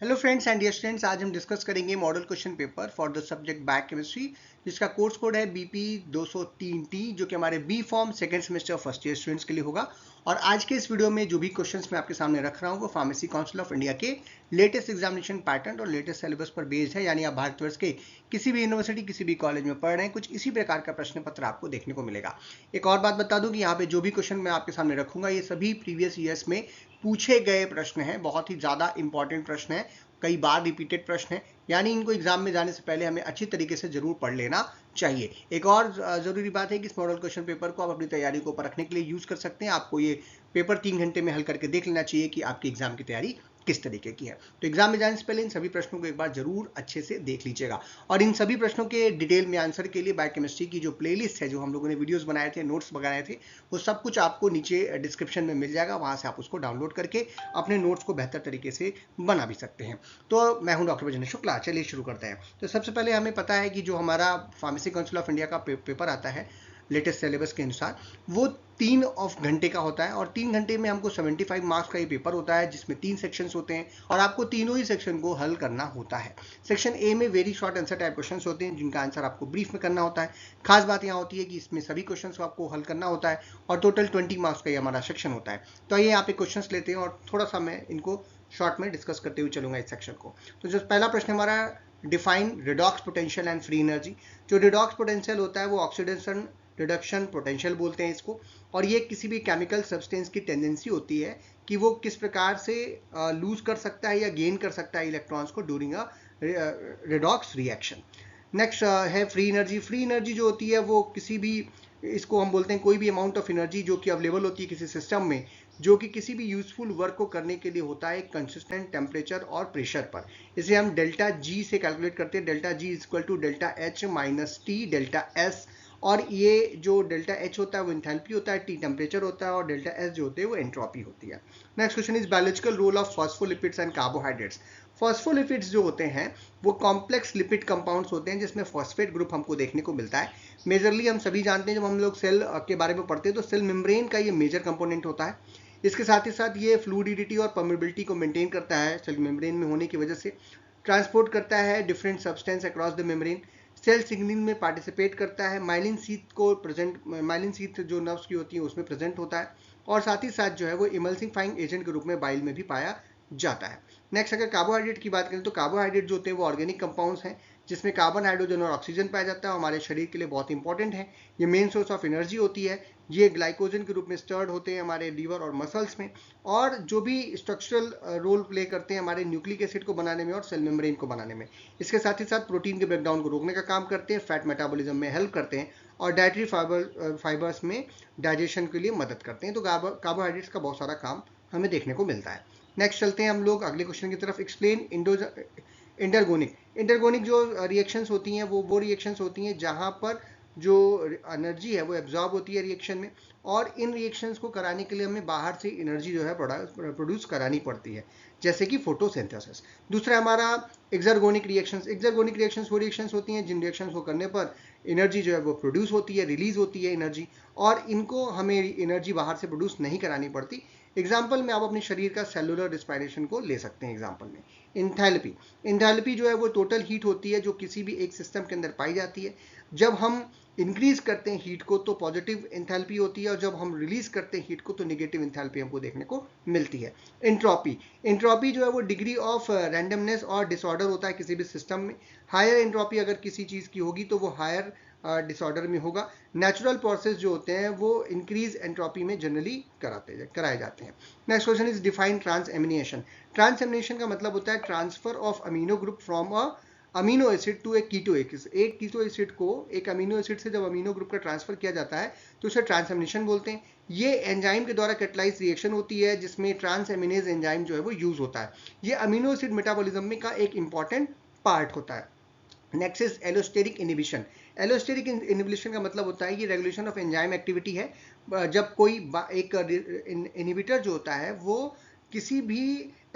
Hello friends and dear students, आज हम discuss करेंगे model question paper for the subject biochemistry, जिसका course code है बीपी 203T, जो कि हमारे B pharm second semester first year students के लिए होगा। और आज के इस वीडियो में जो भी क्वेश्चंस मैं आपके सामने रख रहा हूँ वो फार्मेसी काउंसिल ऑफ इंडिया के लेटेस्ट एग्जामिनेशन पैटर्न और लेटेस्ट सिलेबस पर बेस्ड है, यानी आप भारतवर्ष के किसी भी यूनिवर्सिटी किसी भी कॉलेज में पढ़ रहे हैं, कुछ इसी प्रकार का प्रश्न पत्र आपको देखने को मिलेगा। एक और बात बता दूं कि यहाँ पे जो भी क्वेश्चन मैं आपके सामने रखूंगा ये सभी प्रीवियस ईयर्स में पूछे गए प्रश्न हैं, बहुत ही ज़्यादा इंपॉर्टेंट प्रश्न है, कई बार रिपीटेड प्रश्न है, यानी इनको एग्जाम में जाने से पहले हमें अच्छी तरीके से जरूर पढ़ लेना चाहिए। एक और जरूरी बात है कि इस मॉडल क्वेश्चन पेपर को आप अपनी तैयारी को परखने के लिए यूज कर सकते हैं। आपको ये पेपर 3 घंटे में हल करके देख लेना चाहिए कि आपकी एग्जाम की तैयारी किस तरीके की है। तो एग्जाम में जाने से पहले इन सभी प्रश्नों को एक बार जरूर अच्छे से देख लीजिएगा। और इन सभी प्रश्नों के डिटेल में आंसर के लिए बायोकेमिस्ट्री की जो प्लेलिस्ट है, जो हम लोगों ने वीडियोस बनाए थे, नोट्स बनाए थे, वो सब कुछ आपको नीचे डिस्क्रिप्शन में मिल जाएगा। वहां से आप उसको डाउनलोड करके अपने नोट्स को बेहतर तरीके से बना भी सकते हैं। तो मैं हूं डॉक्टर बजेंद्र शुक्ला, चलिए शुरू करते हैं। तो सबसे पहले हमें पता है कि जो हमारा फार्मेसी काउंसिल ऑफ इंडिया का पेपर आता है लेटेस्ट सिलेबस के अनुसार, वो 3 घंटे का होता है। और 3 घंटे में हमको 75 मार्क्स का ये पेपर होता है, जिसमें 3 सेक्शंस होते हैं और आपको तीनों ही सेक्शन को हल करना होता है। सेक्शन ए में very short answer type questions होते हैं, जिनका आंसर आपको ब्रीफ में करना होता है। खास बात यहाँ होती है कि इसमें सभी क्वेश्चंस को आपको हल करना होता है और टोटल 20 मार्क्स का ये हमारा सेक्शन होता है। तो आइए यहाँ पे क्वेश्चंस लेते हैं और थोड़ा सा मैं इनको शॉर्ट में डिस्कस करते हुए चलूंगा इस सेक्शन को। तो जो पहला प्रश्न हमारा, define redox potential and free energy. जो रिडॉक्स पोटेंशियल होता है वो ऑक्सीडेशन रिडक्शन पोटेंशियल बोलते हैं इसको, और ये किसी भी केमिकल सब्सटेंस की टेंडेंसी होती है कि वो किस प्रकार से लूज कर सकता है या गेन कर सकता है इलेक्ट्रॉन्स को during a redox reaction. Next है फ्री एनर्जी। फ्री एनर्जी जो होती है वो किसी भी, इसको हम बोलते हैं कोई भी अमाउंट ऑफ एनर्जी जो कि अवेलेबल होती है किसी सिस्टम में, जो कि किसी भी यूजफुल वर्क को करने के लिए होता है कंसिस्टेंट टेम्परेचर और प्रेशर पर। इसे हम डेल्टा जी से कैलकुलेट करते हैं। Delta G is equal to delta H minus T delta S. और ये जो डेल्टा एच होता है वो इंथैल्पी होता है, टी टेम्परेचर होता है और डेल्टा एस जो होते हैं वो एंट्रोपी होती है। Next question is biological role of phospholipids and carbohydrates. Phospholipids जो होते हैं वो कॉम्प्लेक्स लिपिड कंपाउंड्स होते हैं, जिसमें फॉस्फेट ग्रुप हमको देखने को मिलता है। मेजरली हम सभी जानते हैं, जब हम लोग सेल के बारे में पढ़ते हैं तो सेल मेम्ब्रेन का ये मेजर कंपोनेंट होता है। इसके साथ ही साथ ये फ्लूइडिटी और परमेबिलिटी को मेंटेन करता है सेल मेम्ब्रेन में होने की वजह से, ट्रांसपोर्ट करता है different substance across the membrane, cell signalling में पार्टिसिपेट करता है, माइलिन सीथ को प्रेजेंट, माइलिन सीथ जो नर्व्स की होती है उसमें प्रेजेंट होता है, और साथ ही साथ जो है वो इमल्सिफाइंग एजेंट के रूप में बाइल में भी पाया जाता है। नेक्स्ट अगर कार्बोहाइड्रेट की बात करें तो कार्बोहाइड्रेट जो होते हैं वो ऑर्गेनिक कंपाउंड्स हैं, जिसमें कार्बन, हाइड्रोजन और ऑक्सीजन पाया जाता है, हमारे शरीर के लिए बहुत इंपॉर्टेंट है। ये मेन सोर्स ऑफ एनर्जी होती है। ये ग्लाइकोजन के रूप में स्टर्ड होते हैं हमारे लीवर और मसल्स में, और जो भी स्ट्रक्चरल रोल प्ले करते हैं हमारे न्यूक्लिक एसिड को बनाने में और सेल मेम्ब्रेन को बनाने में। इसके साथ ही साथ प्रोटीन के ब्रेकडाउन को रोकने का काम करते हैं, फैट मेटाबॉलिज्म में हेल्प करते हैं, और डाइटरी फाइबर्स में डाइजेशन के लिए मदद करते हैं। तो कार्बोहाइड्रेट्स का बहुत सारा काम हमें देखने को मिलता है। नेक्स्ट चलते हैं हम लोग अगले क्वेश्चन की तरफ। एक्सप्लेन इंटरगोनिक। इंटरगोनिक जो रिएक्शंस होती हैं वो रिएक्शंस होती हैं जहां पर जो एनर्जी है वो एब्जॉर्ब होती है रिएक्शन में, और इन रिएक्शंस को कराने के लिए हमें बाहर से एनर्जी जो है प्रोड्यूस करानी पड़ती है, जैसे कि फोटोसिंथेसिस। दूसरा हमारा एक्सर्गोनिक रिएक्शंस। एक्सर्गोनिक रिएक्शंस वो रिएक्शंस होती हैं जिन रिएक्शंस को करने पर एनर्जी जो है वो प्रोड्यूस होती है, रिलीज होती है एनर्जी, और इनको हमें एनर्जी बाहर से प्रोड्यूस नहीं करानी पड़ती। एग्जाम्पल में आप अपने शरीर का सेलुलर रिस्पायरेशन को ले सकते हैं एग्जाम्पल में। इंथैल्पी। इंथैल्पी जो है वो टोटल हीट होती है जो किसी भी एक सिस्टम के अंदर पाई जाती है। जब हम इंक्रीज करते हैं हीट को तो पॉजिटिव इंथैल्पी होती है, और जब हम रिलीज करते हैं हीट को तो नेगेटिव इंथैल्पी हमको देखने को मिलती है। एंट्रोपी। एंट्रोपी जो है वो डिग्री ऑफ रैंडमनेस और डिसऑर्डर होता है किसी भी सिस्टम में। हायर एंट्रोपी अगर किसी चीज की होगी तो वो हायर डिसऑर्डर में होगा। नेचुरल प्रोसेस जो होते हैं वो इंक्रीज एंट्रोपी में जनरली कराए जाते हैं। Next question is define transamination. Transamination का मतलब होता है transfer of amino group from a amino acid to एक कीटो एसिड। एक कीटो एसिड को एक अमीनो एसिड से जब अमीनो ग्रुप का ट्रांसफर किया जाता है तो उसे ट्रांसएमिनेशन बोलते हैं। ये एंजाइम के द्वारा कैटलाइज रिएक्शन होती है जिसमें ट्रांसएमिनेज एंजाइम जो है वो यूज होता है। ये अमीनो एसिड मेटाबॉलिज्म में का एक इंपॉर्टेंट पार्ट होता है। Next is allosteric inhibition. Allosteric inhibition का मतलब होता है ये रेगुलेशन ऑफ एंजाइम एक्टिविटी है। जब कोई एक इनिबिटर जो होता है वो किसी भी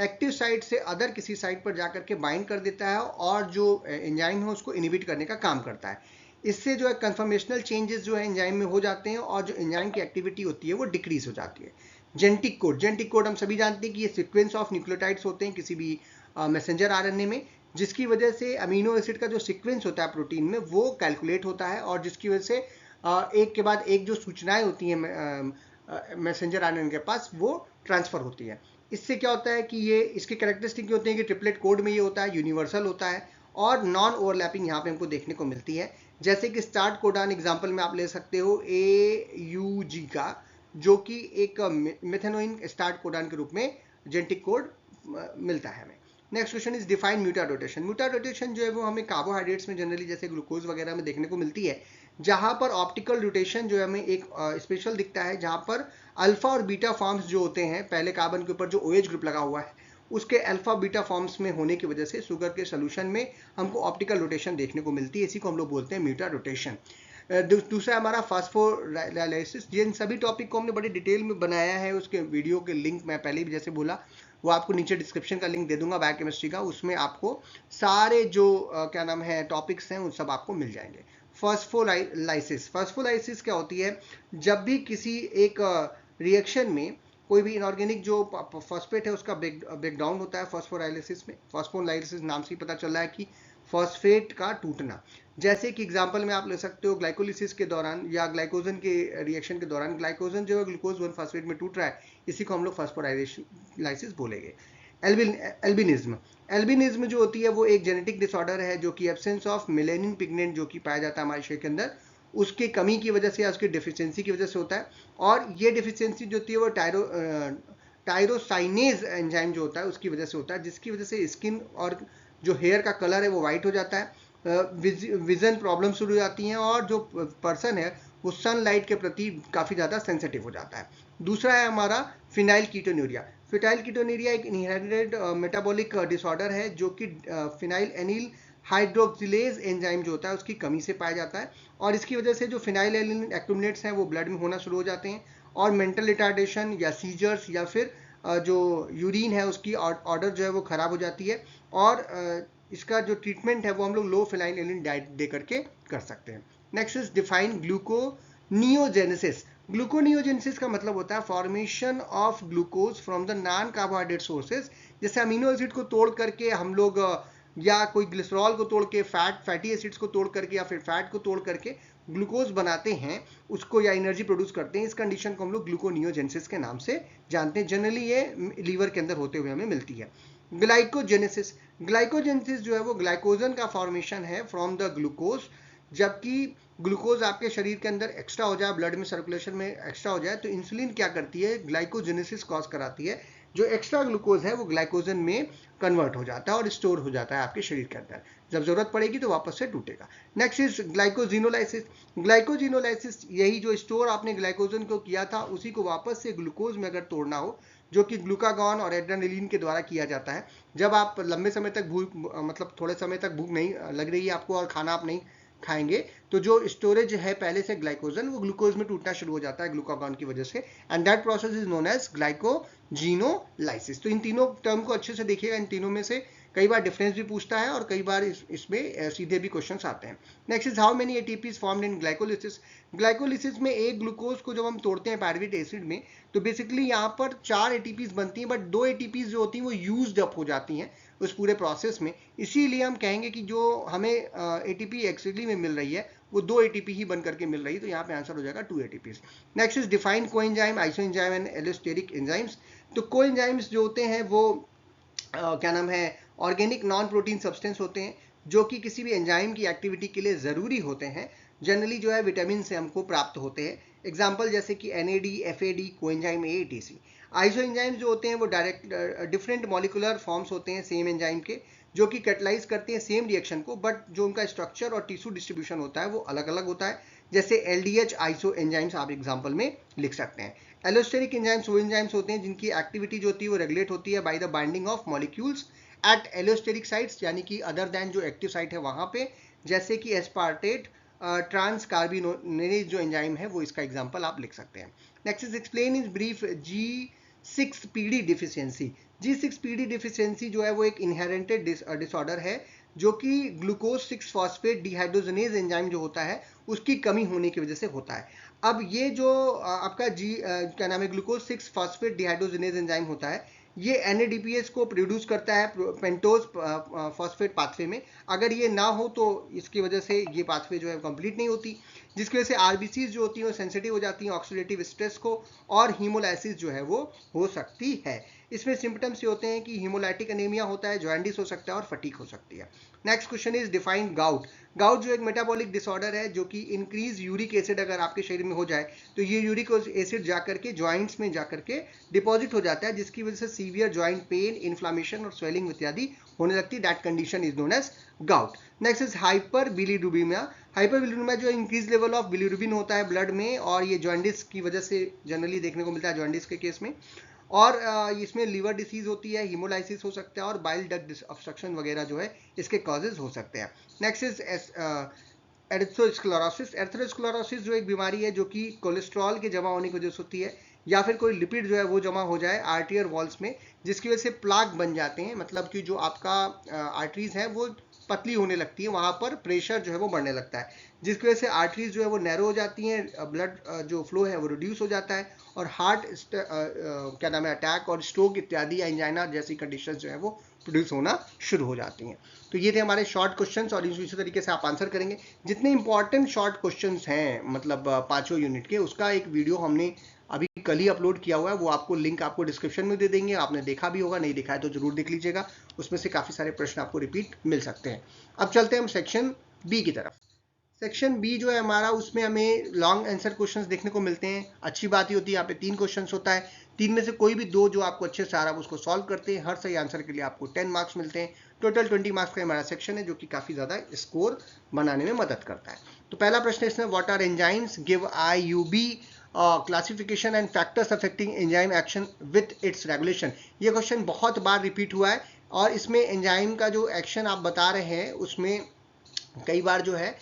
एक्टिव साइट से अदर किसी साइट पर जाकर के बाइंड कर देता है और जो एंजाइम है उसको इनिबिट करने का काम करता है। इससे जो है कन्फर्मेशनल चेंजेस जो है एंजाइम में हो जाते हैं और जो एंजाइम की एक्टिविटी होती है वो डिक्रीज हो जाती है। जेनेटिक कोड हम सभी जानते हैं कि ये सीक्वेंस ऑफ न्यूक्लियोटाइड्स होते हैं किसी भी मैसेंजर आरएनए में, जिसकी वजह से अमीनो एसिड का जो सीक्वेंस होता है प्रोटीन में वो कैलकुलेट होता है, और जिसकी वजह से एक के बाद एक जो सूचनाएं होती हैं मैसेंजर आरएनए के पास वो ट्रांसफर होती है। इससे क्या होता है कि ये इसके कैरेक्टरिस्टिक होते हैं कि ट्रिपलेट कोड में ये होता है, यूनिवर्सल होता है, और नॉन ओवरलैपिंग यहाँ पे हमको देखने को मिलती है। जैसे कि स्टार्ट कोडान एग्जाम्पल में आप ले सकते हो AUG का, जो कि एक मेथेनोइन स्टार्ट कोडान के रूप में जेनेटिक कोड मिलता है हमें। Next question is define mutate rotation. Mutate rotation जो है वो हमें कार्बोहाइड्रेट्स में जनरली जैसे ग्लूकोज वगैरह में देखने को मिलती है, जहां पर ऑप्टिकल रोटेशन जो है हमें एक स्पेशल दिखता है, जहां पर अल्फा और बीटा फॉर्म्स जो होते हैं, पहले कार्बन के ऊपर जो OH ग्रुप लगा हुआ है उसके अल्फा बीटा फॉर्म्स में होने की वजह से शुगर के सोल्यूशन में हमको ऑप्टिकल रोटेशन देखने को मिलती है। इसी को हम लोग बोलते हैं म्यूटेट रोटेशन। दूसरा हमारा फास्फोराइलेसिस। ये इन सभी टॉपिक को हमने बड़ी डिटेल में बनाया है, उसके वीडियो के लिंक मैं पहले भी जैसे बोला वो आपको नीचे डिस्क्रिप्शन का लिंक दे दूंगा बायोकेमिस्ट्री का, उसमें आपको सारे जो क्या नाम है टॉपिक्स हैं उन सब आपको मिल जाएंगे। फास्फोलाइसिस क्या होती है? जब भी किसी एक रिएक्शन में कोई भी इनऑर्गेनिक जो फॉस्फेट है उसका ब्रेक डाउन होता है फास्फोराइलिसिस में। फास्फोलाइसिस नाम से ही पता चल रहा है कि फॉस्फेट का टूटना। जैसे कि एग्जांपल में आप ले सकते हो ग्लाइकोलिसिस के दौरान या ग्लाइकोजन के रिएक्शन के दौरान ग्लाइकोजन जो है ग्लूकोज 1 फॉस्फेट में टूट रहा है, इसी को हम लोग फास्फोराइलिसिस बोलेंगे। एल्बिनिज्म जो होती है वो एक जेनेटिक डिसऑर्डर है जो कि एब्सेंस ऑफ मेलेनिन पिगमेंट जो कि पाया जाता है हमारे शरीर के अंदर, उसकी कमी की वजह से या उसकी डिफिशियंसी की वजह से होता है। और ये डिफिशियंसी जो होती है वो टायरोसाइनेज एंजाइम जो होता है उसकी वजह से होता है, जिसकी वजह से स्किन और जो हेयर का कलर है वो वाइट हो जाता है, विजन प्रॉब्लम शुरू हो जाती हैं, और जो पर्सन है वो सनलाइट के प्रति काफ़ी ज़्यादा सेंसिटिव हो जाता है। दूसरा है हमारा फिनाइल कीटोन्यूरिया। फिनाइल कीटोन्यूरिया एक इनहेरिटेड मेटाबॉलिक डिसऑर्डर है जो कि फिनाइल एनिल हाइड्रोक्सिलेज एंजाइम जो होता है उसकी कमी से पाया जाता है, और इसकी वजह से जो फिनाइल एनिल एक्यूमुलेट्स हैं वो ब्लड में होना शुरू हो जाते हैं, और मेंटल रिटार्डेशन या सीजर्स या फिर जो यूरिन है उसकी ऑर्डर जो है वो ख़राब हो जाती है। और इसका जो ट्रीटमेंट है वो हम लोग लो फिनाइल डाइट दे करके कर सकते हैं। Next is define gluconeogenesis. Gluconeogenesis का मतलब होता है formation of glucose from the non carbohydrate sources. जैसे अमीनो एसिड को तोड़ करके हम लोग या कोई ग्लिसरॉल को तोड़ के फैटी एसिड्स को तोड़ करके या फिर फैट को तोड़ करके ग्लूकोज बनाते हैं उसको, या एनर्जी प्रोड्यूस करते हैं, इस कंडीशन को हम लोग ग्लूकोनियोजेनेसिस के नाम से जानते हैं। जनरली ये लीवर के अंदर होते हुए हमें मिलती है। ग्लाइकोजेनेसिस। ग्लाइकोजेनेसिस जो है वो ग्लाइकोजन का फॉर्मेशन है फ्रॉम द ग्लूकोज। जबकि ग्लूकोज आपके शरीर के अंदर एक्स्ट्रा हो जाए, ब्लड में सर्कुलेशन में एक्स्ट्रा हो जाए, तो इंसुलिन क्या करती है, ग्लाइकोजेनेसिस कॉज कराती है। जो एक्स्ट्रा ग्लूकोज है वो ग्लाइकोजन में कन्वर्ट हो जाता है और स्टोर हो जाता है आपके शरीर के अंदर, जब जरूरत पड़ेगी तो वापस से टूटेगा। Next is glycogenolysis. ग्लाइकोजिनोलाइसिस यही जो स्टोर आपने ग्लाइकोजन को किया था उसी को वापस से ग्लूकोज में अगर तोड़ना हो, जो कि ग्लूकागॉन और एड्रेनलिन के द्वारा किया जाता है। जब आप लंबे समय तक मतलब थोड़े समय तक भूख नहीं लग रही है आपको और खाना आप नहीं खाएंगे, तो जो स्टोरेज है पहले से ग्लाइकोजन वो ग्लूकोज में टूटना शुरू हो जाता है ग्लूकागॉन की वजह से, and that process is known as glycogenolysis. तो इन तीनों टर्म को अच्छे से देखिएगा, इन तीनों में से कई बार डिफरेंस भी पूछता है और कई बार इसमें सीधे भी क्वेश्चंस आते हैं। Next is how many ATPs formed in glycolysis. Glycolysis में एक ग्लूकोज को जब हम तोड़ते हैं पायरुवेट एसिड में, तो बेसिकली यहाँ पर 4 एटीपीज बनती हैं, बट 2 एटीपीज जो होती हैं वो यूज्ड अप हो जाती हैं उस पूरे प्रोसेस में। इसीलिए हम कहेंगे कि जो हमें एटीपी एक्चुअली में मिल रही है वो 2 एटीपी ही बन करके मिल रही है, तो यहाँ पे आंसर हो जाएगा 2 ATPs. Next is define coenzyme, isoenzyme and allosteric enzymes. तो कोएंजाइम्स जो होते हैं वो क्या नाम है ऑर्गेनिक नॉन प्रोटीन सब्सटेंस होते हैं जो कि किसी भी एंजाइम की एक्टिविटी के लिए ज़रूरी होते हैं। जनरली जो है विटामिन से हमको प्राप्त होते हैं। एग्जाम्पल जैसे कि NAD, FAD, coenzyme A, TC। Iso enzymes जो होते हैं वो डायरेक्ट डिफरेंट मॉलिकुलर फॉर्म्स होते हैं सेम एंजाइम के, जो कि कैटलाइज करते हैं सेम रिएक्शन को, बट जो उनका स्ट्रक्चर और टिश्यू डिस्ट्रीब्यूशन होता है वो अलग अलग होता है। जैसे LDH आइसो एंजाइम्स आप एग्जाम्पल में लिख सकते हैं। एलोस्टेरिक एंजाइम्स वो एंजाइम्स होते हैं जिनकी एक्टिविटी जो होती है वो रेगुलेट होती है by the binding of molecules at allosteric sites, यानी कि अदर देन जो एक्टिव साइट है वहां पे, जैसे कि एस्पार्टेट ट्रांस कार्बिनोनेज जो एंजाइम है वो इसका एग्जांपल आप लिख सकते हैं। Next is explain in brief G6PD deficiency. G6PD deficiency जो है वो एक इनहेरेंटेड डिसऑर्डर है जो कि ग्लूकोज 6 फॉस्फेट डिहाइड्रोजनेज एंजाइम जो होता है उसकी कमी होने की वजह से होता है। अब ये जो आपका क्या नाम है, ग्लूकोज 6 फॉस्फेट डिहाइड्रोजिनेज एंजाइम होता है, ये NADPH को प्रोड्यूस करता है पेंटोज फॉस्फेट पाथवे में। अगर ये ना हो तो इसकी वजह से ये पाथवे जो है कंप्लीट नहीं होती, जिसकी वजह से आरबीसीज जो होती हैं वो सेंसिटिव हो जाती हैं ऑक्सीडेटिव स्ट्रेस को, और हीमोलाइसिस जो है वो हो सकती है। इसमें सिम्टम्स ये होते हैं कि हीमोलाइटिक एनीमिया होता है, जॉन्डिस हो सकता है और फटीक हो सकती है। Next question is define gout. Gout जो एक मेटाबॉलिक डिसऑर्डर है, जो कि इंक्रीज यूरिक एसिड अगर आपके शरीर में हो जाए तो ये यूरिक एसिड जाकर के ज्वाइंट्स में जाकर के डिपॉजिट हो जाता है, जिसकी वजह से सीवियर ज्वाइंट पेन, इन्फ्लामेशन और स्वेलिंग इत्यादि होने लगती है। That condition is known as gout. Next is hyperbilirubinemia. Hyperbilirubinemia जो इंक्रीज लेवल ऑफ बिलीरुबिन होता है ब्लड में, और ये जॉन्डिस की वजह से जनरली देखने को मिलता है जॉन्डिस के केस में, और इसमें लीवर डिसीज होती है, हीमोलाइसिस हो सकता है और बाइल डक्ट ऑब्स्ट्रक्शन वगैरह जो है इसके कॉजेज हो सकते हैं। Next is एर्थरोस्क्लेरोसिस। एर्थरोस्क्लेरोसिस जो एक बीमारी है जो कि कोलेस्ट्रॉल के जमा होने की वजह से होती है, या फिर कोई लिपिड जो है वो जमा हो जाए आर्टियर वॉल्स में, जिसकी वजह से प्लाक बन जाते हैं, मतलब कि जो आपका आर्टरीज है वो पतली होने लगती है, वहाँ पर प्रेशर जो है वो बढ़ने लगता है, जिसकी वजह से आर्टरीज जो है वो नैरो हो जाती हैं, ब्लड जो फ्लो है वो रिड्यूस हो जाता है, और हार्ट क्या नाम है, अटैक और स्ट्रोक इत्यादि एंजाइना जैसी कंडीशंस जो है वो प्रोड्यूस होना शुरू हो जाती हैं। तो ये थे हमारे शॉर्ट क्वेश्चंस, और इसी तरीके से आप आंसर करेंगे। जितने इंपॉर्टेंट शॉर्ट क्वेश्चंस हैं मतलब पांचों यूनिट के, उसका एक वीडियो हमने अभी कल ही अपलोड किया हुआ है, वो आपको लिंक आपको डिस्क्रिप्शन में दे देंगे। आपने देखा भी होगा, नहीं देखा है तो जरूर देख लीजिएगा, उसमें से काफ़ी सारे प्रश्न आपको रिपीट मिल सकते हैं। अब चलते हैं हम सेक्शन बी की तरफ। सेक्शन बी जो है हमारा, उसमें हमें लॉन्ग आंसर क्वेश्चंस देखने को मिलते हैं। अच्छी बात ही होती है, यहाँ पे 3 क्वेश्चंस होता है, 3 में से कोई भी 2 जो आपको अच्छे से आ रहा है उसको सॉल्व करते हैं। हर सही आंसर के लिए आपको 10 मार्क्स मिलते हैं। टोटल 20 मार्क्स का हमारा सेक्शन है, जो कि काफ़ी ज़्यादा स्कोर बनाने में मदद करता है। तो पहला प्रश्न इसमें, what are enzymes, give IUB classification and factors affecting enzyme action with its regulation. ये क्वेश्चन बहुत बार रिपीट हुआ है, और इसमें एंजाइम का जो एक्शन आप बता रहे हैं उसमें कई बार जो है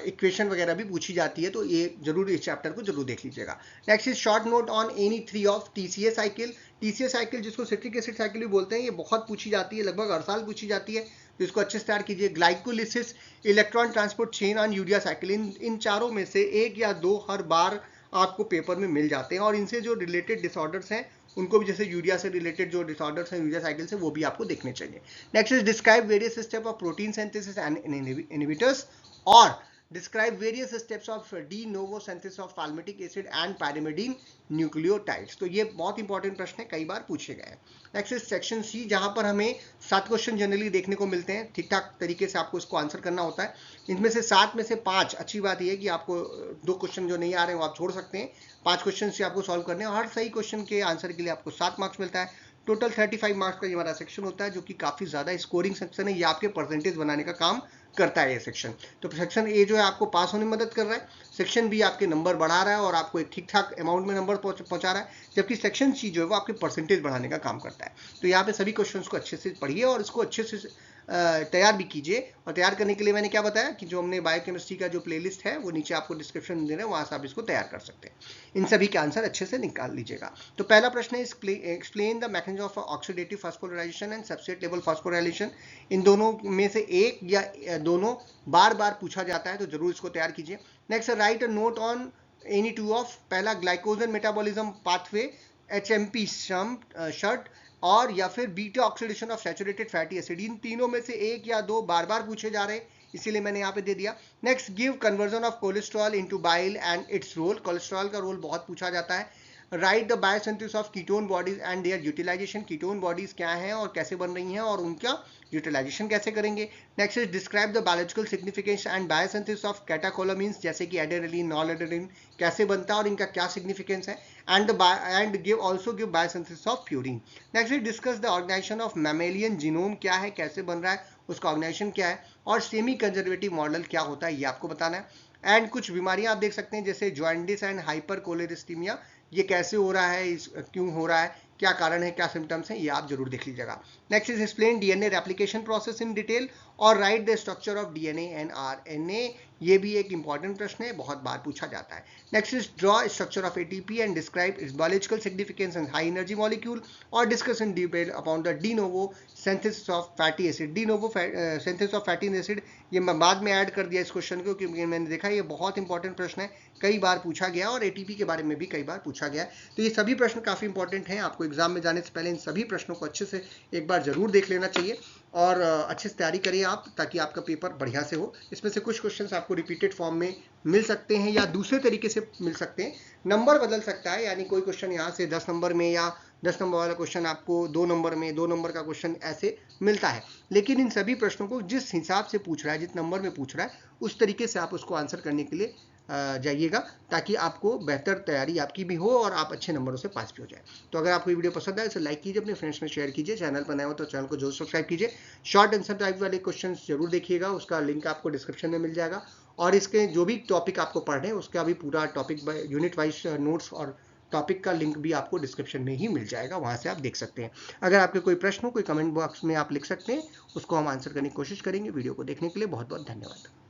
इक्वेशन वगैरह भी पूछी जाती है, तो ये जरूर इस चैप्टर को जरूर देख लीजिएगा। Next is short note on any 3 of TCA cycle. TCA cycle जिसको सिट्रिक एसिड साइकिल भी बोलते हैं, ये बहुत पूछी जाती है, लगभग हर साल पूछी जाती है, तो इसको अच्छे से तैयार कीजिए। Glycolysis, electron transport chain on urea cycle, इन चारों में से 1 या 2 हर बार आपको पेपर में मिल जाते हैं, और इनसे जो रिलेटेड डिसऑर्डर्स हैं उनको भी, जैसे यूरिया से रिलेटेड जो डिसऑर्डर्स हैं यूरिया साइकिल से, वो भी आपको देखने चाहिए। Next is describe various step of protein synthesis and inhibitors, और describe various steps of de novo synthesis of palmitic acid and pyrimidine nucleotides। तो ये बहुत इंपॉर्टेंट प्रश्न है, कई बार पूछे गए हैं। नेक्स्ट इज सेक्शन सी, जहां पर हमें 7 क्वेश्चन जनरली देखने को मिलते हैं। ठीक ठाक तरीके से आपको इसको आंसर करना होता है। इनमें से 7 में से 5, अच्छी बात यह है कि आपको 2 क्वेश्चन जो नहीं आ रहे हैं वो आप छोड़ सकते हैं, 5 क्वेश्चन से आपको सॉल्व करने हैं, और हर सही क्वेश्चन के आंसर के लिए आपको 7 मार्क्स मिलता है। टोटल 35 मार्क्स का ये हमारा सेक्शन होता है, जो कि काफ़ी ज़्यादा स्कोरिंग सेक्शन है। ये आपके परसेंटेज बनाने का काम करता है ये सेक्शन। तो सेक्शन ए जो है आपको पास होने में मदद कर रहा है, सेक्शन बी आपके नंबर बढ़ा रहा है और आपको एक ठीक ठाक अमाउंट में नंबर पहुंचा रहा है, जबकि सेक्शन सी जो है वो आपके परसेंटेज बढ़ाने का काम करता है। तो यहाँ पे सभी क्वेश्चंस को अच्छे से पढ़िए और इसको अच्छे से तैयार भी कीजिए। और तैयार करने के लिए मैंने क्या बताया कि जो हमने बायोकेमिस्ट्री का जो प्लेलिस्ट है वो नीचे आपको डिस्क्रिप्शन में दे रहे हैं, वहाँ से आप इसको तैयार कर सकते हैं। इन सभी के आंसर अच्छे से निकाल लीजिएगा। तो पहला प्रश्न है, explain the mechanism of oxidative phosphorylation and substrate level phosphorylation. इन दोनों में से एक या दोनों बार बार पूछा जाता है, तो जरूर इसको तैयार कीजिए। Next, write a note on any 2 of, पहला glycogen metabolism pathway, HMP shunt, और या फिर beta oxidation of saturated fatty acid. इन तीनों में से एक या दो बार बार पूछे जा रहे हैं, इसीलिए मैंने यहाँ पे दे दिया। Next, give conversion of cholesterol into bile and its role. Cholesterol का रोल बहुत पूछा जाता है। Write the biosynthesis of ketone bodies and their utilisation. Ketone bodies क्या हैं और कैसे बन रही हैं, और उनका यूटिलाइजेशन कैसे करेंगे। Next is describe the biological significance and biosynthesis of catecholamines, जैसे कि एडेरेलिन, नॉलेडेरिन कैसे बनता है और इनका क्या सिग्निफिकेंस है। And give also give biosynthesis of purine. Next is discuss the organisation of mammalian genome, क्या है, कैसे बन रहा है, उसका ऑर्गेनाइजेशन क्या है, और सेमी कंजर्वेटिव मॉडल क्या होता है, ये आपको बताना है। एंड कुछ बीमारियां आप देख सकते हैं, जैसे जॉन्डिस एंड हाइपरकोलेस्टीमिया, ये कैसे हो रहा है, क्यों हो रहा है, क्या कारण है, क्या सिम्टम्स हैं, ये आप जरूर देख लीजिएगा। Next is explain DNA replication process in detail और write the structure of DNA and RNA, ये भी एक इंपॉर्टेंट प्रश्न है, बहुत बार पूछा जाता है। Next is draw structure of ATP and describe its biological significance and high energy molecule और discuss in detail upon the de novo synthesis of fatty acid. De novo synthesis of fatty acid ये मैं बाद में add कर दिया इस question को, क्योंकि मैंने देखा ये बहुत इंपॉर्टेंट प्रश्न है, कई बार पूछा गया और एटीपी के बारे में भी कई बार पूछा गया है। तो ये सभी प्रश्न काफी इंपॉर्टेंट हैं, आपको एग्जाम में जाने से पहले इन सभी प्रश्नों को अच्छे से एक बार जरूर देख लेना चाहिए और अच्छे से तैयारी करिए आप, ताकि आपका पेपर बढ़िया से हो। इसमें से कुछ क्वेश्चंस आपको रिपीटेड फॉर्म में मिल सकते हैं या दूसरे तरीके से मिल सकते हैं, नंबर बदल सकता है, यानी कोई क्वेश्चन यहाँ से 10 नंबर में या 10 नंबर वाला क्वेश्चन आपको 2 नंबर में, 2 नंबर का क्वेश्चन ऐसे मिलता है। लेकिन इन सभी प्रश्नों को जिस हिसाब से पूछ रहा है, जिस नंबर में पूछ रहा है, उस तरीके से आप उसको आंसर करने के लिए जाइएगा, ताकि आपको बेहतर तैयारी आपकी भी हो और आप अच्छे नंबरों से पास भी हो जाए। तो अगर आपको ये वीडियो पसंद आए तो लाइक कीजिए, अपने फ्रेंड्स में शेयर कीजिए, चैनल पर नए हो तो चैनल को जरूर सब्सक्राइब कीजिए। शॉर्ट आंसर टाइप वाले क्वेश्चन जरूर देखिएगा, उसका लिंक आपको डिस्क्रिप्शन में मिल जाएगा और इसके जो भी टॉपिक आपको पढ़ने हैं उसका भी पूरा टॉपिक यूनिट वाइज नोट्स और टॉपिक का लिंक भी आपको डिस्क्रिप्शन में ही मिल जाएगा, वहां से आप देख सकते हैं। अगर आपके कोई प्रश्न हो, कोई कमेंट बॉक्स में आप लिख सकते हैं, उसको हम आंसर करने की कोशिश करेंगे। वीडियो को देखने के लिए बहुत बहुत धन्यवाद।